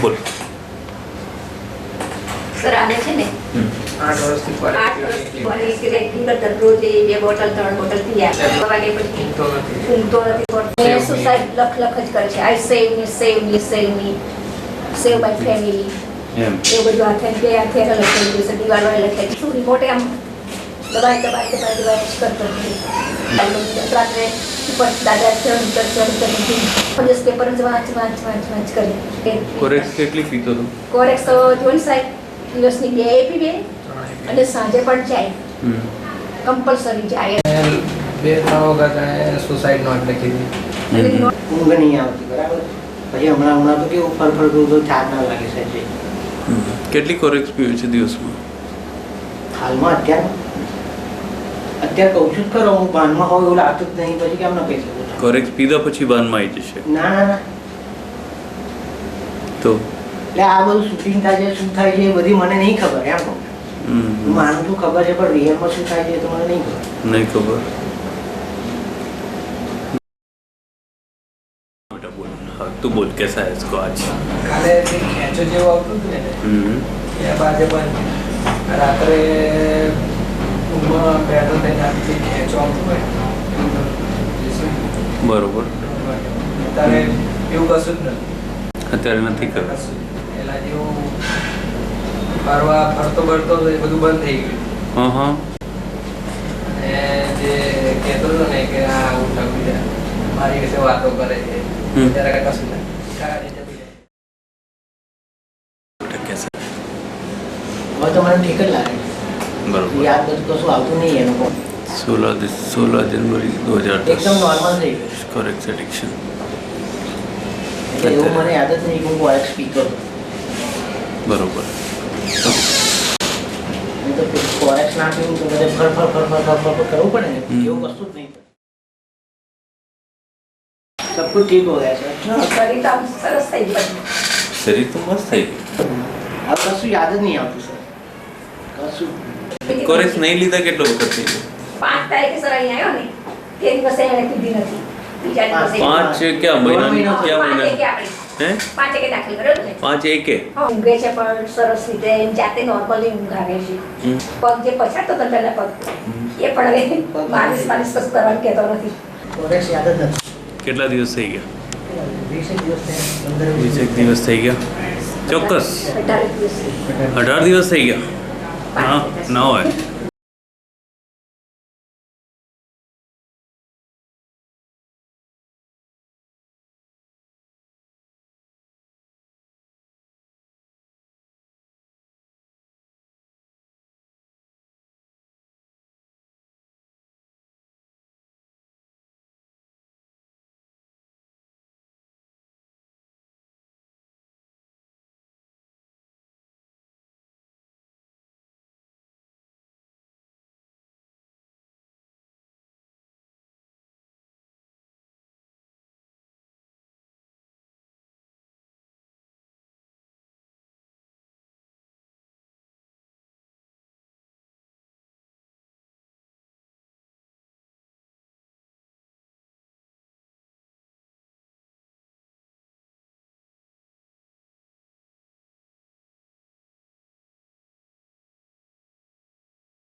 બોલ. સર આને છે ને 8 વર્ષથી રેગ્યુલર દરરોજ 2 બોટલ 3 બોટલ પી આવે. વાગે પછી ઊંઘતો નથી પડતો. સુસાઇડ લખ જ કરે છે. આઈ સેવ મી સેવ માય ફેમિલી એમ એવું બધું હાથે લખેલું છે. દિવાળવાળે લખેલું શું રિપોર્ટ એમ દબાઈ જ કરતો રાત્રે ઉપર દાદા ચડ પેપર જ વાંચ કરી. કોરેક્સ કેટલી પીતો હતો? કોરેક્સ તો જોઈ સાહેબ દિવસની 2 પીવે અને સાંજે પણ જાય, કમ્પલસરી જાય. 2-3 વખત સુસાઇડ નોટ લખી દીધી. ઊંઘ નહીં આવતી બરાબર. પછી હમણાં તો કેવું ફરફરતું તો થાક ના લાગે સાહેબ. કેટલી કોરેક્સ પીવે છે દિવસમાં? હાલમાં અત્યારે કહું છું ખરો, હું ભાનમાં હોઉં એવું લાગતું જ નહીં. પછી કેમ ના કહી શકું? કોરેક્સ પીધા પછી બાનમાં આવી જશે ના તો એટલે આ બધું શૂટિંગ થાય છે, શું થાય છે એ બધી મને નહીં ખબર. એમ કહું હું માનું છું ખબર છે, પણ રિયલમાં શું થાય છે એ તો મને નહીં ખબર. નહીં ખબર. બેટા બોલ. હા તું બોલ, કેસા હે इसको आज? કાલે જે ખેંચો જેવું આવતું હતું ને એ બાજે પણ રાત્રે ઊંઘમાં બેઠો થઈને આથી ખેંચો આવતું હોય બરોબર. અત્યારે એવું કશું જ નથી. અત્યારે નથી કરતા. પેલા જેવું ફરતો બરતો એ બધું બંધ થઈ ગયું. હા અને જે કહેતો હતો ને કે આ ઉઠા બીજા મારી વિશે વાતો કરે છે, ત્યારે કશું નથી. કેસા? હવે તો મને ઠીક જ લાગે. બરોબર. યાદ બધું કશું આવતું નહીં એનું પણ 16 जनवरी 2010 એકદમ નોર્મલ થઈ ગયું. Corex addiction. એટલે એવું મને યાદ જ નહીં કે હું કોરેક્સ પીતો હતો. બરોબર. નહીં તો કોરેક્સ ના પીવું તો બધે ફર કરવું પડે ને. એવું વસ્તુ જ નહીં. सब कुछ ठीक हो गया सर. શરીર તો આમ સરસ થઈ ગયું. શરીર તો મસ્ત થઈ ગયું. હવે કશું યાદ જ નહીં આવતું સર. કશું કોરેક્સ નહીં લીધા કેટલો વખત થઈ ગયો? 5 તારીખે સર અહીંયા આવ્યો ને તે દિવસે એણે કીધી નથી. બીજા દિવસે 5 क्या महीना क्या महीना है? 5 કે દાખલ કર્યો ને. 5 1 ઊંઘે છે પણ સરસ રીતે જાતે નોર્મલી ઊંઘ આવે છે. પગ જે પછાડતો હતો પહેલા પગ એ પણ હવે માલિશ કશું કરવાનું કહેતો નથી. કોરેક્સ યાદ જ નથી. કેટલા દિવસ થઈ ગયા? 20 દિવસ થયા. 20 દિવસ થઈ ગયા. ચોક્કસ 18 દિવસ 18 દિવસ થઈ ગયા. ના ના હોય.